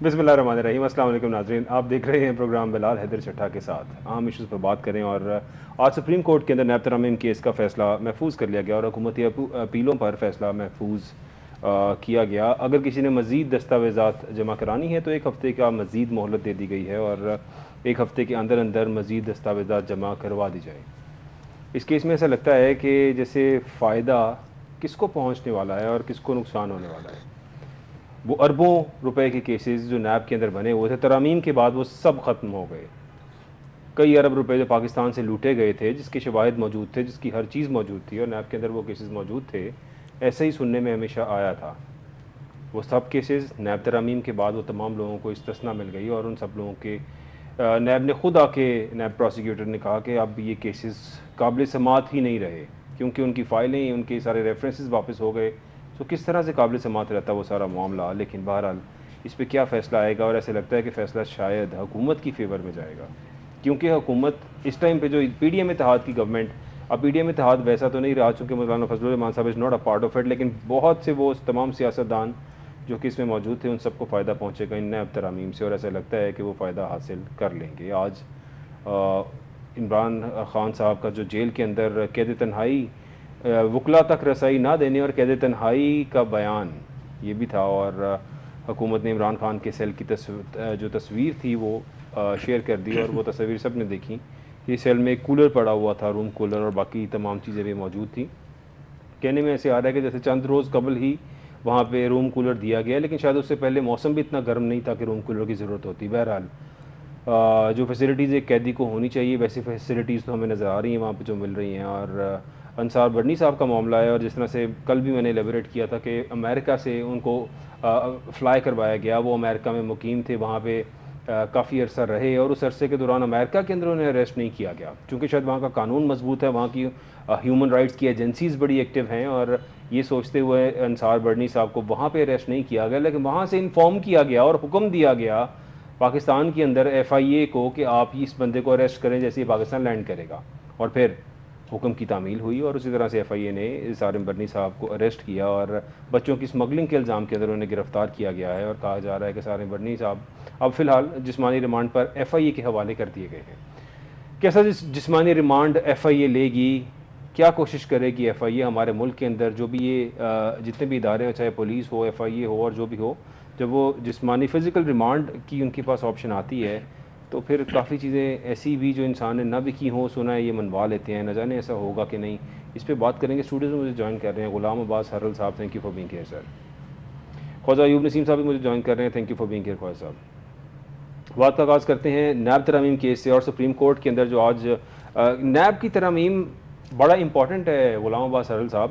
بسم اللہ الرحمن الرحیم۔ السلام علیکم ناظرین، آپ دیکھ رہے ہیں پروگرام بلال حیدر چٹھا کے ساتھ اہم ایشوز پر بات کریں۔ اور آج سپریم کورٹ کے اندر نیب ترامیم کیس کا فیصلہ محفوظ کر لیا گیا اور حکومتی اپیلوں پر فیصلہ محفوظ کیا گیا۔ اگر کسی نے مزید دستاویزات جمع کرانی ہے تو ایک ہفتے کا مزید مہلت دے دی گئی ہے اور ایک ہفتے کے اندر اندر مزید دستاویزات جمع کروا دی جائیں۔ اس کیس میں ایسا لگتا ہے کہ جیسے فائدہ کس کو پہنچنے والا ہے اور کس کو نقصان ہونے والا ہے۔ وہ اربوں روپے کے کیسز جو نیب کے اندر بنے ہوئے تھے، ترامیم کے بعد وہ سب ختم ہو گئے۔ کئی ارب روپے جو پاکستان سے لوٹے گئے تھے، جس کے شواہد موجود تھے، جس کی ہر چیز موجود تھی اور نیب کے اندر وہ کیسز موجود تھے، ایسے ہی سننے میں ہمیشہ آیا تھا۔ وہ سب کیسز نیب ترامیم کے بعد وہ تمام لوگوں کو استثنا مل گئی اور ان سب لوگوں کے نیب نے خود آ کے نیب پروسیکیوٹر نے کہا کہ اب یہ کیسز قابل سماعت ہی نہیں رہے، کیونکہ ان کی فائلیں، ان کے سارے ریفرنسز واپس ہو گئے۔ تو کس طرح سے قابل سماعت رہتا وہ سارا معاملہ۔ لیکن بہرحال اس پہ کیا فیصلہ آئے گا، اور ایسے لگتا ہے کہ فیصلہ شاید حکومت کی فیور میں جائے گا، کیونکہ حکومت اس ٹائم پہ جو پی ڈی ایم اتحاد کی گورنمنٹ، اب پی ڈی ایم اتحاد ویسا تو نہیں رہا چونکہ مولانا فضل الرحمان صاحب is not a part of it, لیکن بہت سے وہ تمام سیاستدان جو کہ اس میں موجود تھے ان سب کو فائدہ پہنچے گا ان نیب ترامیم سے، اور ایسا لگتا ہے کہ وہ فائدہ حاصل کر لیں گے۔ آج عمران خان صاحب کا جو جیل کے اندر قید تنہائی، وکلا تک رسائی نہ دینے اور قید تنہائی کا بیان یہ بھی تھا، اور حکومت نے عمران خان کے سیل کی جو تصویر تھی وہ شیئر کر دی، اور وہ تصویر سب نے دیکھی۔ یہ سیل میں ایک کولر پڑا ہوا تھا، روم کولر، اور باقی تمام چیزیں بھی موجود تھیں۔ کہنے میں ایسے آ رہا ہے کہ جیسے چند روز قبل ہی وہاں پہ روم کولر دیا گیا، لیکن شاید اس سے پہلے موسم بھی اتنا گرم نہیں تھا کہ روم کولر کی ضرورت ہوتی۔ بہرحال جو فیسلٹیز ایک قیدی کو ہونی چاہیے ویسی فیسلٹیز تو ہمیں نظر آ رہی ہیں وہاں پہ جو مل رہی ہیں۔ اور انصار بڑنی صاحب کا معاملہ ہے، اور جس طرح سے کل بھی میں نے ایلیبریٹ کیا تھا کہ امریکہ سے ان کو فلائی کروایا گیا، وہ امریکہ میں مقیم تھے، وہاں پہ کافی عرصہ رہے، اور اس عرصے کے دوران امریکہ کے اندر انہیں اریسٹ نہیں کیا گیا، چونکہ شاید وہاں کا قانون مضبوط ہے، وہاں کی ہیومن رائٹس کی ایجنسیز بڑی ایکٹیو ہیں، اور یہ سوچتے ہوئے انصار بڑنی صاحب کو وہاں پہ اریسٹ نہیں کیا گیا، لیکن وہاں سے انفارم کیا گیا اور حکم دیا گیا پاکستان کے اندر ایف آئی اے کو کہ آپ اس بندے کو اریسٹ کریں جیسے یہ پاکستان لینڈ کرے گا، اور پھر حکم کی تعمیل ہوئی، اور اسی طرح سے ایف آئی اے نے سارم برنی صاحب کو اریسٹ کیا، اور بچوں کی اسمگلنگ کے الزام کے اندر انہیں گرفتار کیا گیا ہے، اور کہا جا رہا ہے کہ سارم برنی صاحب اب فی الحال جسمانی ریمانڈ پر ایف آئی اے کے حوالے کر دیے گئے ہیں۔ کیسا جسمانی ریمانڈ ایف آئی اے لے گی، کیا کوشش کرے گی ایف آئی اے ہمارے ملک کے اندر، جو بھی یہ جتنے بھی ادارے ہوں، چاہے پولیس ہو، ایف آئی اے ہو، اور جو بھی ہو، جب وہ جسمانی فزیکل ریمانڈ کی ان کے پاس آپشن آتی ہے تو پھر کافی چیزیں ایسی بھی جو انسان نے نہ بھی کی ہوں، سنا ہے یہ منوا لیتے ہیں، نہ جانے ایسا ہوگا کہ نہیں۔ اس پہ بات کریں گے۔ اسٹوڈیوز میں مجھے جوائن کر رہے ہیں Ghulam Abbas Harral sahab, thank you for being here sir. Khwaja Ayub Naseem sahab بھی مجھے جوائن کر رہے ہیں، thank you for being here Khwaja sahab. بات کا آغاز کرتے ہیں نیب ترامیم کیس سے، اور سپریم کورٹ کے اندر جو آج نیب کی ترامیم بڑا امپورٹنٹ ہے غلام عباس ہرل صاحب۔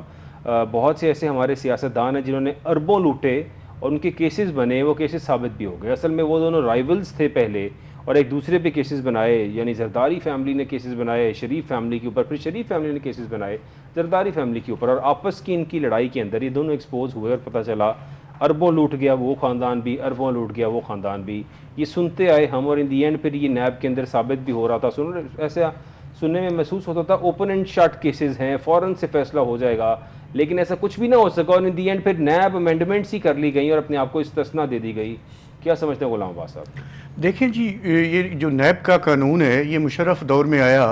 بہت سے ایسے ہمارے سیاستدان ہیں جنہوں نے اربوں لوٹے اور ان کے کیسز بنے، وہ کیسز ثابت بھی ہو گئے۔ اصل میں وہ دونوں رائیولز تھے پہلے، اور ایک دوسرے پہ کیسز بنائے، یعنی زرداری فیملی نے کیسز بنائے شریف فیملی کے اوپر، پھر شریف فیملی نے کیسز بنائے زرداری فیملی کے اوپر، اور آپس کی ان کی لڑائی کے اندر یہ دونوں ایکسپوز ہوئے، اور پتہ چلا اربوں لوٹ گیا وہ خاندان بھی، اربوں لوٹ گیا وہ خاندان بھی۔ یہ سنتے آئے ہم، اور ان دی اینڈ پھر یہ نیب کے اندر ثابت بھی ہو رہا تھا۔ ایسا سننے میں محسوس ہوتا تھا اوپن اینڈ شٹ کیسز ہیں، فوراً سے فیصلہ ہو جائے گا، لیکن ایسا کچھ بھی نہ ہو سکا، اور ان دی اینڈ پھر نیب امینڈمنٹس ہی کر لی گئیں اور اپنے آپ کو استثنا دے دی گئی۔ کیا سمجھتے ہیں غلام عباس صاحب؟ دیکھیں جی، یہ جو نیب کا قانون ہے یہ مشرف دور میں آیا،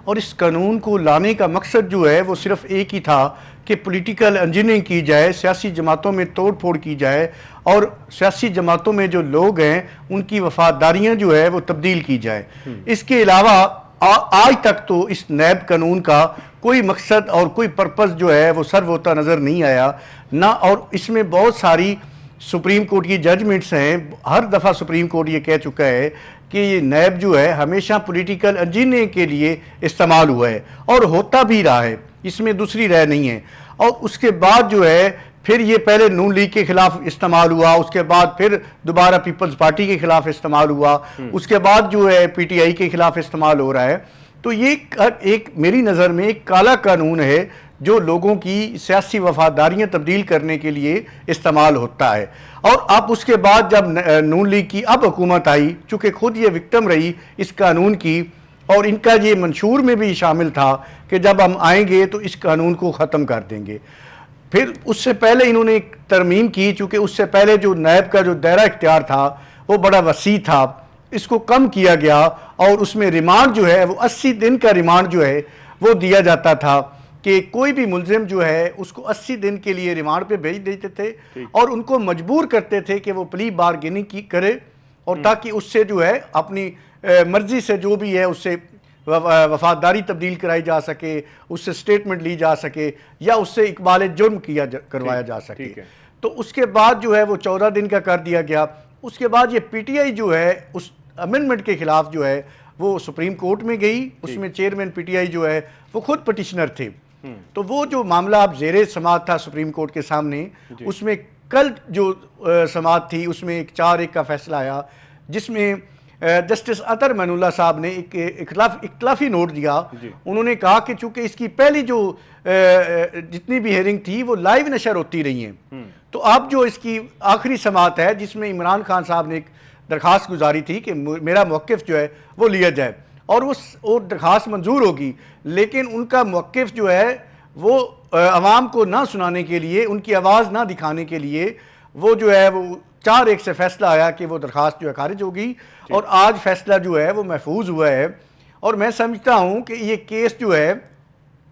اور اس قانون کو لانے کا مقصد جو ہے وہ صرف ایک ہی تھا کہ پولیٹیکل انجینئرنگ کی جائے، سیاسی جماعتوں میں توڑ پھوڑ کی جائے، اور سیاسی جماعتوں میں جو لوگ ہیں ان کی وفاداریاں جو ہے وہ تبدیل کی جائے۔ اس کے علاوہ آج تک تو اس نیب قانون کا کوئی مقصد اور کوئی پرپس جو ہے وہ سرو ہوتا نظر نہیں آیا نہ، اور اس میں بہت ساری سپریم کورٹ کی ججمنٹس ہیں۔ ہر دفعہ سپریم کورٹ یہ کہہ چکا ہے کہ یہ نیب جو ہے ہمیشہ پولیٹیکل انجینئرنگ کے لیے استعمال ہوا ہے، اور ہوتا بھی رہا ہے، اس میں دوسری رائے نہیں ہے۔ اور اس کے بعد جو ہے پھر یہ پہلے نون لیگ کے خلاف استعمال ہوا، اس کے بعد پھر دوبارہ پیپلز پارٹی کے خلاف استعمال ہوا، اس کے بعد جو ہے پی ٹی آئی کے خلاف استعمال ہو رہا ہے۔ تو یہ ایک میری نظر میں ایک کالا قانون ہے جو لوگوں کی سیاسی وفاداریاں تبدیل کرنے کے لیے استعمال ہوتا ہے۔ اور اب اس کے بعد جب نون لیگ کی اب حکومت آئی، چونکہ خود یہ وکٹم رہی اس قانون کی، اور ان کا یہ منشور میں بھی شامل تھا کہ جب ہم آئیں گے تو اس قانون کو ختم کر دیں گے۔ پھر اس سے پہلے انہوں نے ایک ترمیم کی، چونکہ اس سے پہلے جو نیب کا جو دائرہ اختیار تھا وہ بڑا وسیع تھا، اس کو کم کیا گیا اور اس میں ریمانڈ جو ہے وہ 80 دن کا ریمانڈ جو ہے وہ دیا جاتا تھا کہ کوئی بھی ملزم جو ہے اس کو 80 دن کے لیے ریمانڈ پہ بھیج دیتے تھے اور ان کو مجبور کرتے تھے کہ وہ پلی بارگیننگ کی کرے، اور تاکہ اس سے جو ہے اپنی مرضی سے جو بھی ہے اس سے وفاداری تبدیل کرائی جا سکے، اس سے سٹیٹمنٹ لی جا سکے یا اس سے اقبال جرم کروایا جا سکے۔ تو اس کے بعد جو ہے وہ 14 دن کا کر دیا گیا۔ اس کے بعد یہ پی ٹی آئی جو ہے اس امینڈمنٹ کے خلاف جو ہے وہ سپریم کورٹ میں گئی، اس میں چیئرمین پی ٹی آئی جو ہے وہ خود پٹیشنر تھے۔ تو وہ جو معاملہ اب زیر سماعت تھا سپریم کورٹ کے سامنے، اس میں کل جو سماعت تھی اس میں 4-1 کا فیصلہ آیا، جس میں جسٹس عطر معین اللہ صاحب نے ایک اختلافی نوٹ دیا۔ انہوں نے کہا کہ چونکہ اس کی پہلی جو جتنی بھی ہیئرنگ تھی وہ لائیو نشر ہوتی رہی ہیں، تو اب جو اس کی آخری سماعت ہے جس میں عمران خان صاحب نے ایک درخواست گزاری تھی کہ میرا موقف جو ہے وہ لیا جائے، اور وہ درخواست منظور ہوگی، لیکن ان کا موقف جو ہے وہ عوام کو نہ سنانے کے لیے، ان کی آواز نہ دکھانے کے لیے وہ جو ہے وہ 4-1 سے فیصلہ آیا کہ وہ درخواست جو ہے خارج ہوگی، اور آج فیصلہ جو ہے وہ محفوظ ہوا ہے۔ اور میں سمجھتا ہوں کہ یہ کیس جو ہے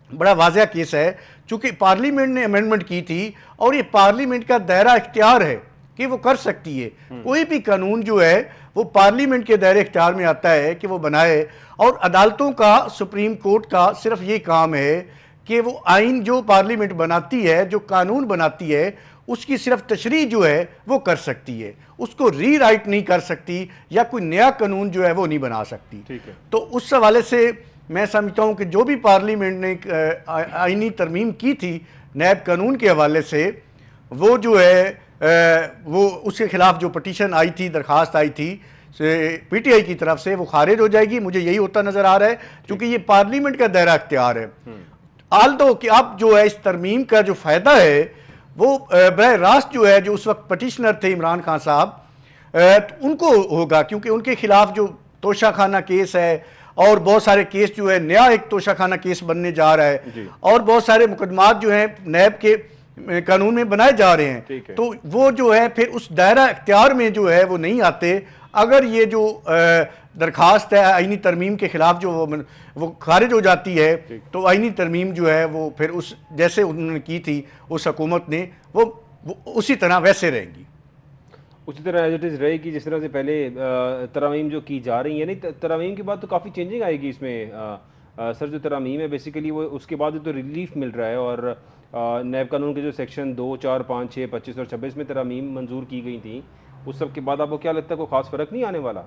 بڑا واضح کیس ہے، چونکہ پارلیمنٹ نے امینڈمنٹ کی تھی اور یہ پارلیمنٹ کا دائرہ اختیار ہے کہ وہ کر سکتی ہے۔ کوئی بھی قانون جو ہے وہ پارلیمنٹ کے دائرے اختیار میں آتا ہے کہ وہ بنائے، اور عدالتوں کا، سپریم کورٹ کا صرف یہ کام ہے کہ وہ آئین جو پارلیمنٹ بناتی ہے، جو قانون بناتی ہے، اس کی صرف تشریح جو ہے وہ کر سکتی ہے، اس کو ری رائٹ نہیں کر سکتی یا کوئی نیا قانون جو ہے وہ نہیں بنا سکتی۔ تو اس حوالے سے میں سمجھتا ہوں کہ جو بھی پارلیمنٹ نے آئینی ترمیم کی تھی نیب قانون کے حوالے سے، وہ جو ہے وہ اس کے خلاف جو پٹیشن آئی تھی، درخواست آئی تھی پی ٹی آئی کی طرف سے، وہ خارج ہو جائے گی۔ مجھے یہی ہوتا نظر آ رہا ہے کیونکہ یہ پارلیمنٹ کا دائرہ اختیار ہے۔ آلدو کہ اب جو ہے اس ترمیم کا جو فائدہ ہے وہ براہ راست جو ہے جو اس وقت پٹیشنر تھے عمران خان صاحب ان کو ہوگا، کیونکہ ان کے خلاف جو توشہ خانہ کیس ہے اور بہت سارے کیس جو ہے نیا ایک توشہ خانہ کیس بننے جا رہا ہے، اور بہت سارے مقدمات جو ہیں نیب کے قانون میں بنائے جا رہے ہیں، تو وہ جو ہے پھر اس دائرہ اختیار میں جو ہے وہ نہیں آتے۔ اگر یہ جو درخواست ہے آئینی ترمیم کے خلاف جو وہ خارج ہو جاتی ہے، تو آئینی ترمیم جو ہے وہ پھر اس جیسے انہوں نے کی تھی اس حکومت نے، وہ اسی طرح ویسے رہیں گی، اسی طرح ایز اٹ از رہے گی جس طرح سے پہلے ترامیم جو کی جا رہی ہیں۔ نہیں، ترامیم کے بعد تو کافی چینجنگ آئے گی اس میں سر۔ جو ترامیم ہے بیسیکلی وہ اس کے بعد تو ریلیف مل رہا ہے، اور نیب قانون کے جو سیکشن 2، 4، 5، 6، 25 اور 26 میں ترامیم منظور کی گئی تھیں، اس سب کے بعد آپ کو کیا لگتا ہے کوئی خاص فرق نہیں آنے والا؟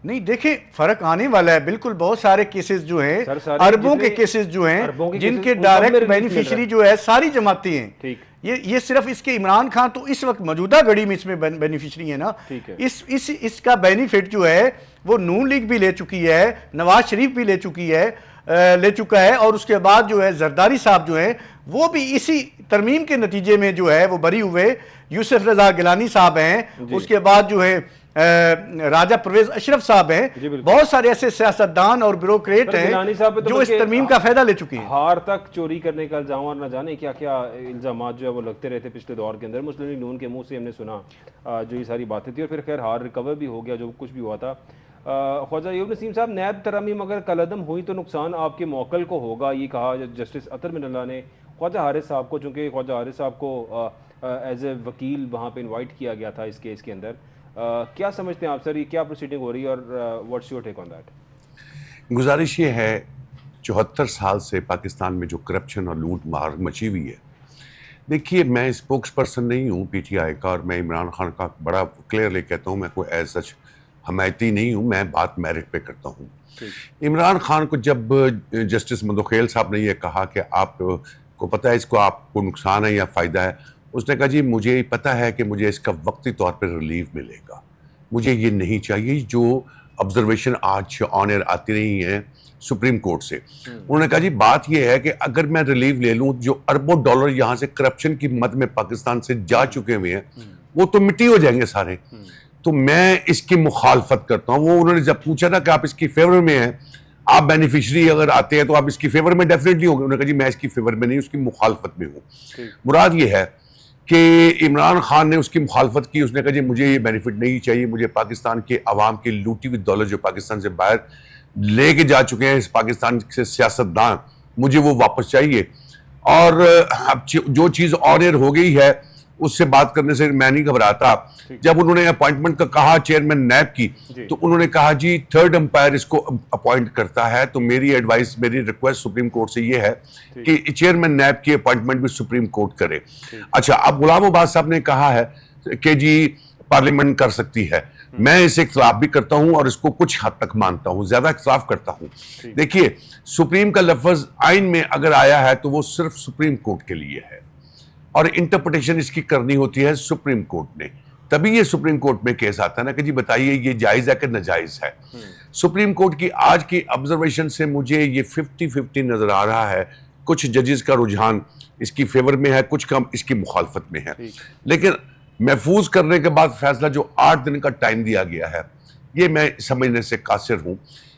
نہیں، دیکھیں فرق آنے والا ہے بالکل۔ بہت سارے کیسز جو ہیں، اربوں کے کیسز جو ہیں، جن کے ڈائریکٹ بینیفیشری جو ہے ساری جماعتیں ہیں، یہ صرف اس کے عمران خان تو اس وقت موجودہ گھڑی میں اس میں بینیفیشری ہے نا، اس کا بینیفٹ جو ہے وہ نون لیگ بھی لے چکی ہے، نواز شریف بھی لے چکا ہے، اور اس کے بعد جو ہے زرداری صاحب جو ہیں وہ بھی اسی ترمیم کے نتیجے میں جو ہے وہ بری ہوئے۔ یوسف رضا گیلانی صاحب ہیں، اس کے بعد جو ہے راجہ پرویز اشرف صاحب ہیں، بہت سارے ایسے سیاستدان اور بیوروکریٹ ہیں جو اس ترمیم کا فائدہ لے چکے ہیں۔ ہار تک چوری کرنے کا الزام اور نہ جانے کیا کیا الزامات جو ہے وہ لگتے رہتے پچھلے دور کے اندر۔ مسلم لیگ نون کے منہ سے ہم نے سنا جو یہ ساری باتیں تھی، اور پھر خیر ہار ریکور بھی ہو گیا جو کچھ بھی ہوا تھا۔ خواجہ ایوب نسیم صاحب، نیب ترامیم اگر کالعدم ہوئی تو نقصان آپ کے موکل کو ہوگا، یہ کہا جسٹس عطر معین اللہ نے خواجہ حارث صاحب کو، چونکہ خواجہ حارث صاحب کو ایز اے وکیل وہاں پہ انوائٹ کیا گیا تھا اس کیس کے اندر۔ کیا سمجھتے ہیں آپ سر، یہ کیا پروسیڈنگ ہو رہی ہے اور what's your take on that? گزارش یہ ہے 74 سال سے پاکستان میں جو کرپشن اور لوٹ مار مچی ہوئی ہے، دیکھیے میں اسپوکس پرسن نہیں ہوں پی ٹی آئی کا، اور میں عمران خان کا بڑا کلیئرلی کہتا ہوں، میں کوئی ایز سچ حمایتی نہیں ہوں، میں بات میرٹ پہ کرتا ہوں۔ عمران خان کو جب جسٹس مدوخیل صاحب نے یہ کہا کہ آپ کو پتہ ہے اس کو آپ کو نقصان ہے یا فائدہ ہے، اس نے کہا جی مجھے پتہ ہے کہ مجھے اس کا وقتی طور پہ ریلیف ملے گا، مجھے یہ نہیں چاہیے جو آبزرویشن آج آن ایئر آتی رہی ہیں سپریم کورٹ سے۔ انہوں نے کہا جی بات یہ ہے کہ اگر میں ریلیف لے لوں، جو اربوں ڈالر یہاں سے کرپشن کی مد میں پاکستان سے جا چکے ہوئے ہیں وہ تو مٹی ہو جائیں گے سارے، تو میں اس کی مخالفت کرتا ہوں۔ وہ انہوں نے جب پوچھا تھا کہ آپ اس کی فیور میں ہیں، آپ بینیفیشری اگر آتے ہیں تو آپ اس کی فیور میں ڈیفینیٹلی ہوں گے. انہوں نے کہا جی میں اس کی فیور میں نہیں, اس کی مخالفت میں ہوں. مراد یہ ہے کہ عمران خان نے اس کی مخالفت کی. اس نے کہا جی مجھے یہ بینیفٹ نہیں چاہیے, مجھے پاکستان کے عوام کی لوٹی ہوئی دولت جو پاکستان سے باہر لے کے جا چکے ہیں پاکستان سے سیاستدان, مجھے وہ واپس چاہیے. اور اب جو چیز آن ایئر ہو گئی ہے اس سے بات کرنے سے میں نہیں گھبراتا. جب انہوں نے اپوائنٹمنٹ کا کہا چیئرمین نیب کی, تو انہوں نے کہا جی تھرڈ امپائر اس کو اپوائنٹ کرتا ہے. تو میری ایڈوائس, میری ریکویسٹ سپریم کورٹ سے یہ ہے کہ چیئرمین نیب کی اپوائنٹمنٹ بھی سپریم کورٹ کرے. اچھا, اب غلام عباس صاحب نے کہا ہے کہ جی پارلیمنٹ کر سکتی ہے. میں اسے اختلاف بھی کرتا ہوں اور اس کو کچھ حد تک مانتا ہوں, زیادہ اختلاف کرتا ہوں. دیکھیے سپریم کا لفظ آئین میں اگر آیا ہے تو وہ صرف سپریم کورٹ کے لیے ہے, اور انٹرپریٹیشن اس کی کرنی ہوتی ہے سپریم کورٹ نے. تبھی یہ سپریم کورٹ میں کیس آتا ہے نا کہ جی بتائیے یہ جائز ہے کہ ناجائز ہے. سپریم کورٹ کی آج کی آبزرویشن سے مجھے یہ 50-50 نظر آ رہا ہے. کچھ ججز کا رجحان اس کی فیور میں ہے, کچھ کم اس کی مخالفت میں ہے. لیکن محفوظ کرنے کے بعد فیصلہ جو 8 دن کا ٹائم دیا گیا ہے, یہ میں سمجھنے سے قاصر ہوں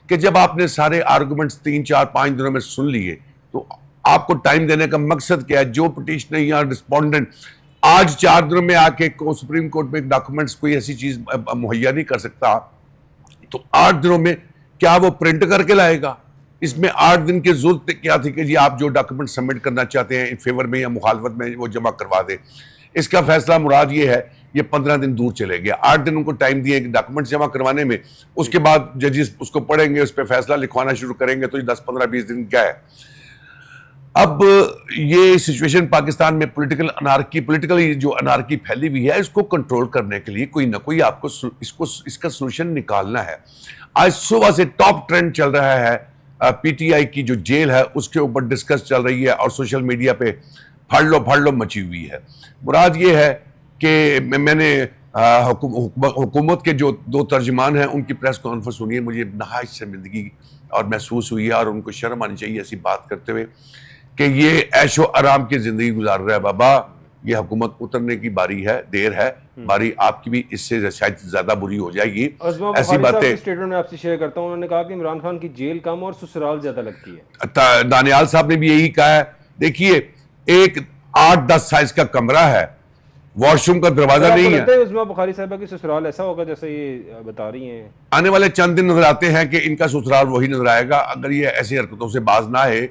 کہ جب آپ نے سارے آرگومنٹس 3-4-5 دنوں میں سن لیے تو آپ کو ٹائم دینے کا مقصد کیا ہے؟ جو پٹیشنر یا رسپونڈنٹ آج 4 دنوں میں آ کے سپریم کورٹ میں ڈاکومنٹس کوئی ایسی چیز مہیا نہیں کر سکتا, تو 8 دنوں میں کیا وہ پرنٹ کر کے لائے گا؟ اس میں 8 دن کی ضرورت کیا تھی کہ جی آپ جو ڈاکومنٹ سبمٹ کرنا چاہتے ہیں فیور میں یا مخالفت میں وہ جمع کروا دیں. اس کا فیصلہ مراد یہ ہے یہ 15 دن دور چلے گیا. 8 دن ان کو ٹائم دیے ڈاکومنٹس جمع کروانے میں, اس کے بعد ججز اس کو پڑھیں گے, اس پہ فیصلہ لکھوانا شروع کریں گے, تو 10-15-20 دن کیا ہے. اب یہ سچویشن پاکستان میں پولیٹیکلی جو انارکی پھیلی ہوئی ہے, اس کو کنٹرول کرنے کے لیے کوئی نہ کوئی آپ کو اس کا سولوشن نکالنا ہے. آج صبح سے ٹاپ ٹرینڈ چل رہا ہے پی ٹی آئی کی جو جیل ہے اس کے اوپر ڈسکس چل رہی ہے, اور سوشل میڈیا پہ پھڑ لو مچی ہوئی ہے. مراد یہ ہے کہ میں نے حکومت کے جو 2 ترجمان ہیں ان کی پریس کانفرنس سنی ہے, مجھے نہایت شرمندگی اور محسوس ہوئی ہے, اور ان کو شرم آنی چاہیے ایسی بات کرتے ہوئے کہ یہ عیش و آرام کی زندگی گزار رہا ہے. بابا یہ حکومت اترنے کی باری ہے, دیر ہے, باری آپ کی بھی اس سے شاید زیادہ بری ہو جائے گی. ایسی باتیں اسٹیٹمنٹ میں آپ سے شیئر کرتا ہوں, انہوں نے کہا کہ عمران خان کی جیل کم اور سسرال زیادہ لگتی ہے. دانیال صاحب نے بھی یہی کہا ہے. دیکھیے ایک 8-10 سائز کا کمرہ ہے, واش روم کا دروازہ نہیں ہے. عظمیٰ بخاری صاحبہ کی سسرال ایسا ہوگا جیسے یہ بتا رہی ہیں؟ آنے والے چند دن نظر آتے ہیں کہ ان کا سسرال وہی نظر آئے گا اگر یہ ایسی حرکتوں سے باز نہ ہے.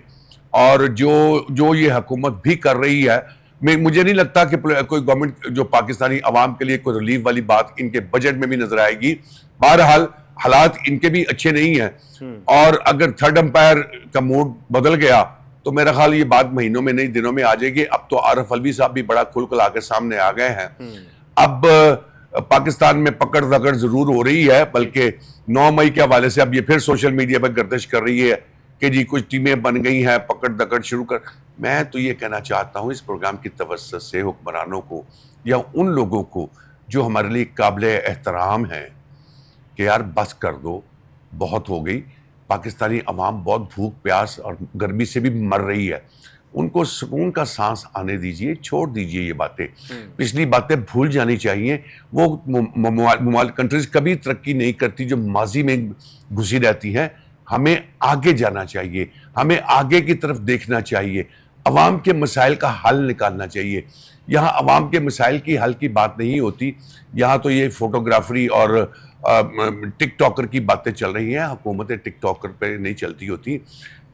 اور جو یہ حکومت بھی کر رہی ہے, مجھے نہیں لگتا کہ کوئی گورنمنٹ جو پاکستانی عوام کے لیے کوئی ریلیف والی بات ان کے بجٹ میں بھی نظر آئے گی. بہرحال حالات ان کے بھی اچھے نہیں ہیں, اور اگر تھرڈ امپائر کا موڈ بدل گیا تو میرا خیال یہ بات مہینوں میں نہیں دنوں میں آ جائے گی. اب تو عارف الوی صاحب بھی بڑا کھل کھلا کے سامنے آ گئے ہیں. اب پاکستان میں پکڑ دکڑ ضرور ہو رہی ہے, بلکہ 9 مئی کے حوالے سے اب یہ پھر سوشل میڈیا پہ گردش کر رہی ہے کہ جی کچھ ٹیمیں بن گئی ہیں, پکڑ دکڑ شروع کر. میں تو یہ کہنا چاہتا ہوں اس پروگرام کی توسط سے حکمرانوں کو یا ان لوگوں کو جو ہمارے لیے قابل احترام ہیں کہ یار بس کر دو, بہت ہو گئی. پاکستانی عوام بہت بھوک پیاس اور گرمی سے بھی مر رہی ہے, ان کو سکون کا سانس آنے دیجئے, چھوڑ دیجئے یہ باتیں. پچھلی باتیں بھول جانی چاہیے. وہ ممالک کنٹریز کبھی ترقی نہیں کرتی جو ماضی میں گھسی رہتی ہیں. ہمیں آگے جانا چاہیے, ہمیں آگے کی طرف دیکھنا چاہیے, عوام کے مسائل کا حل نکالنا چاہیے. یہاں عوام کے مسائل کی حل کی بات نہیں ہوتی, یہاں تو یہ فوٹوگرافری اور ٹک ٹاکر کی باتیں چل رہی ہیں. حکومتیں ٹک ٹاکر پہ نہیں چلتی ہوتی.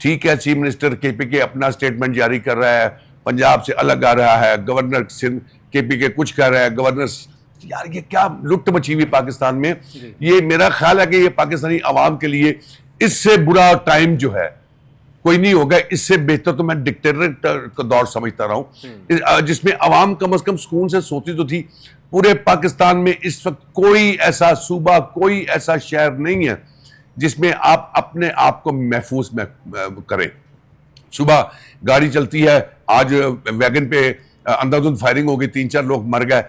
ٹھیک ہے, چیف منسٹر کے پی کے اپنا سٹیٹمنٹ جاری کر رہا ہے, پنجاب سے الگ آ رہا ہے, گورنر سندھ کے پی کے کچھ کر رہا ہے, گورنر یار یہ کیا لٹ مچی ہوئی پاکستان میں. یہ میرا خیال ہے کہ یہ پاکستانی عوام کے لیے اس سے برا ٹائم جو ہے کوئی نہیں ہوگا. اس سے بہتر تو میں ڈکٹیٹر کا دور سمجھتا رہا ہوں, جس میں عوام کم از کم سکون سے سوتی تو تھی. پورے پاکستان میں اس وقت کوئی ایسا صوبہ, کوئی ایسا شہر نہیں ہے جس میں آپ اپنے آپ کو محفوظ کریں. صبح گاڑی چلتی ہے, آج ویگن پہ اندھادھند فائرنگ ہو گئی, 3-4 لوگ مر گئے.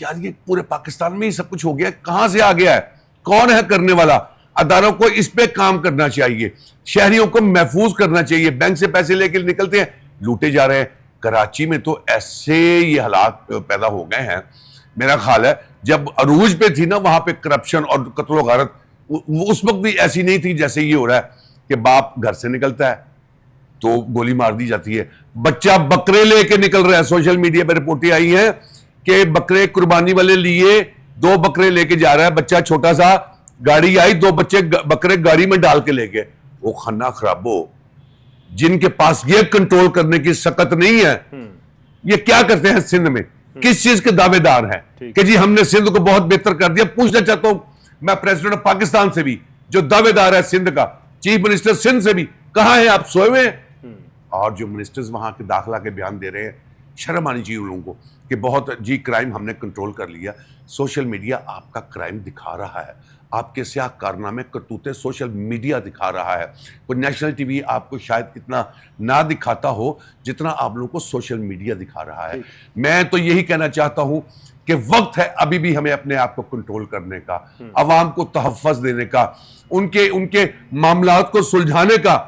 یار یہ پورے پاکستان میں ہی سب کچھ ہو گیا, کہاں سے آ گیا ہے, کون ہے کرنے والا؟ اداروں کو اس پہ کام کرنا چاہیے, شہریوں کو محفوظ کرنا چاہیے. بینک سے پیسے لے کے نکلتے ہیں, لوٹے جا رہے ہیں. کراچی میں تو ایسے یہ حالات پیدا ہو گئے ہیں, میرا خیال ہے جب عروج پہ تھی نا وہاں پہ کرپشن اور قتل و غارت, اس وقت بھی ایسی نہیں تھی جیسے یہ ہو رہا ہے کہ باپ گھر سے نکلتا ہے تو گولی مار دی جاتی ہے. بچہ بکرے لے کے نکل رہا ہے, سوشل میڈیا پہ رپورٹیں آئی ہیں کہ بکرے قربانی والے لیے 2 بکرے لے کے جا رہا ہے بچہ چھوٹا سا, گاڑی آئی 2 بکرے گاڑی میں ڈال کے لے گئے. وہ خانہ خرابو جن کے پاس یہ کنٹرول کرنے کی سکت نہیں ہے, یہ کیا کرتے ہیں سندھ میں, کس چیز کے دعوے دار ہیں کہ جی ہم نے سندھ کو بہت بہتر کر دیا. پوچھنا چاہتا ہوں میں پریزیڈنٹ آف پاکستان سے بھی, جو دعوے دار ہے سندھ کا, چیف منسٹر سندھ سے بھی, کہاں ہیں آپ, سوئے ہوئے ہیں؟ اور جو منسٹرز وہاں کے داخلہ کے بیان دے رہے ہیں, شرم آنی چاہیے ان لوگوں کو کہ بہت جی کرائم ہم نے کنٹرول کر لیا. سوشل میڈیا آپ کا کرائم دکھا رہا ہے, آپ کے سیاہ کارنامے کرتوتے سوشل میڈیا دکھا رہا ہے. کوئی نیشنل ٹی وی آپ کو شاید اتنا نہ دکھاتا ہو جتنا آپ لوگوں کو سوشل میڈیا دکھا رہا ہے. میں تو یہی کہنا چاہتا ہوں کہ وقت ہے ابھی بھی ہمیں اپنے آپ کو کنٹرول کرنے کا, عوام کو تحفظ دینے کا, ان کے معاملات کو سلجھانے کا.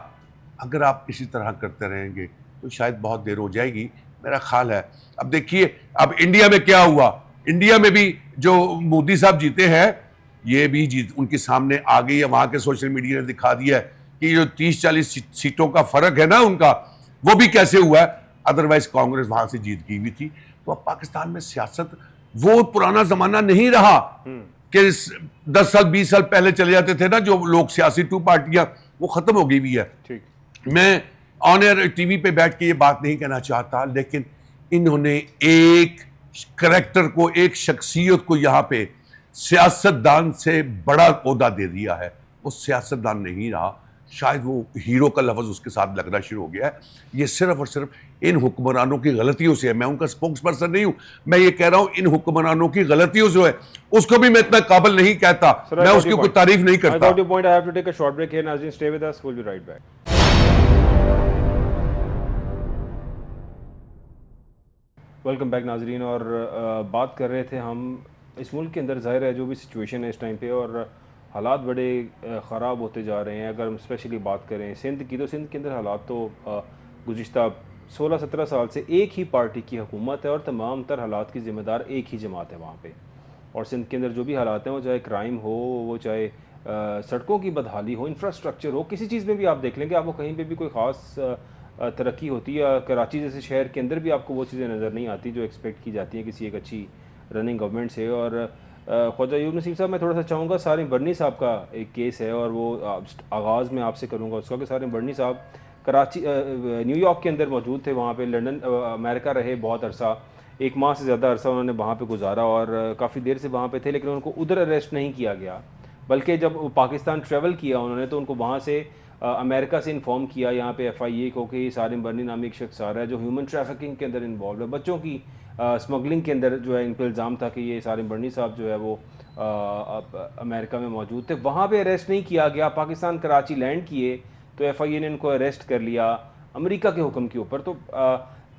اگر آپ اسی طرح کرتے رہیں گے تو شاید بہت دیر ہو جائے گی, میرا خیال ہے. اب دیکھیے اب انڈیا میں کیا ہوا, انڈیا میں بھی جو مودی صاحب جیتے ہیں یہ بھی ان کے سامنے آ گئی ہے, وہاں کے سوشل میڈیا نے دکھا دیا ہے کہ جو 30-40 سیٹوں کا فرق ہے نا ان کا, وہ بھی کیسے ہوا ہے. ادروائز کانگریس وہاں سے جیت گئی ہوئی تھی. تو اب پاکستان میں سیاست وہ پرانا زمانہ نہیں رہا کہ 10 سال 20 سال پہلے چلے جاتے تھے نا جو لوگ سیاسی 2 پارٹیاں, وہ ختم ہو گئی ہوئی ہے. میں آن ایئر ٹی وی پہ بیٹھ کے یہ بات نہیں کہنا چاہتا, لیکن انہوں نے ایک کریکٹر کو, ایک شخصیت کو یہاں پہ سیاستدان سے بڑا عہدہ دے دیا ہے. وہ سیاستدان نہیں رہا, شاید وہ ہیرو کا لفظ اس کے ساتھ لگنا شروع ہو گیا ہے. یہ صرف اور صرف ان حکمرانوں کی غلطیوں سے ہے. میں ان کا اسپوکس پرسن نہیں ہوں, میں یہ کہہ رہا ہوں ان حکمرانوں کی غلطیوں سے ہے. اس کو بھی میں اتنا قابل نہیں کہتا, میں اس کی کوئی تعریف نہیں کرتا. ویلکم بیک ناظرین. اور بات کر رہے تھے ہم اس ملک کے اندر, ظاہر ہے جو بھی سچویشن ہے اس ٹائم پہ, اور حالات بڑے خراب ہوتے جا رہے ہیں. اگر ہم اسپیشلی بات کریں سندھ کی, تو سندھ کے اندر حالات تو گزشتہ 16-17 سال سے ایک ہی پارٹی کی حکومت ہے اور تمام تر حالات کی ذمہ دار ایک ہی جماعت ہے وہاں پہ. اور سندھ کے اندر جو بھی حالات ہیں, وہ چاہے کرائم ہو, وہ چاہے سڑکوں کی بدحالی ہو, انفراسٹرکچر ہو, کسی چیز میں بھی آپ دیکھ لیں گے آپ کو کہیں پہ بھی کوئی خاص ترقی ہوتی ہے. کراچی جیسے شہر کے اندر بھی آپ کو وہ چیزیں نظر نہیں آتی جو ایکسپیکٹ کی جاتی ہیں کسی ایک اچھی رننگ گورنمنٹ سے. اور خواجہ ایوب نصیر صاحب, میں تھوڑا سا چاہوں گا, سارم برنی صاحب کا ایک کیس ہے اور وہ آغاز میں آپ سے کروں گا اس کا, کہ سارم برنی صاحب کراچی نیو یارک کے اندر موجود تھے, وہاں پہ لنڈن امریکہ رہے بہت عرصہ, 1 ماہ سے زیادہ عرصہ انہوں نے وہاں پہ گزارا اور کافی دیر سے وہاں پہ تھے, لیکن ان کو ادھر اریسٹ نہیں کیا گیا, بلکہ جب پاکستان ٹریول کیا انہوں نے تو ان کو وہاں سے امریکہ سے انفارم کیا یہاں پہ FIA کو کہ سارم برنی نامی ایک شخص آ رہا ہے جو ہیومن ٹریفکنگ کے اندر انوالو ہے, بچوں کی اسمگلنگ کے اندر جو ہے ان پہ الزام تھا کہ یہ سارم برنی صاحب جو ہے وہ امریکہ میں موجود تھے. وہاں پہ اریسٹ نہیں کیا گیا, پاکستان کراچی لینڈ کیے تو FIA نے ان کو اریسٹ کر لیا امریکہ کے حکم کے اوپر. تو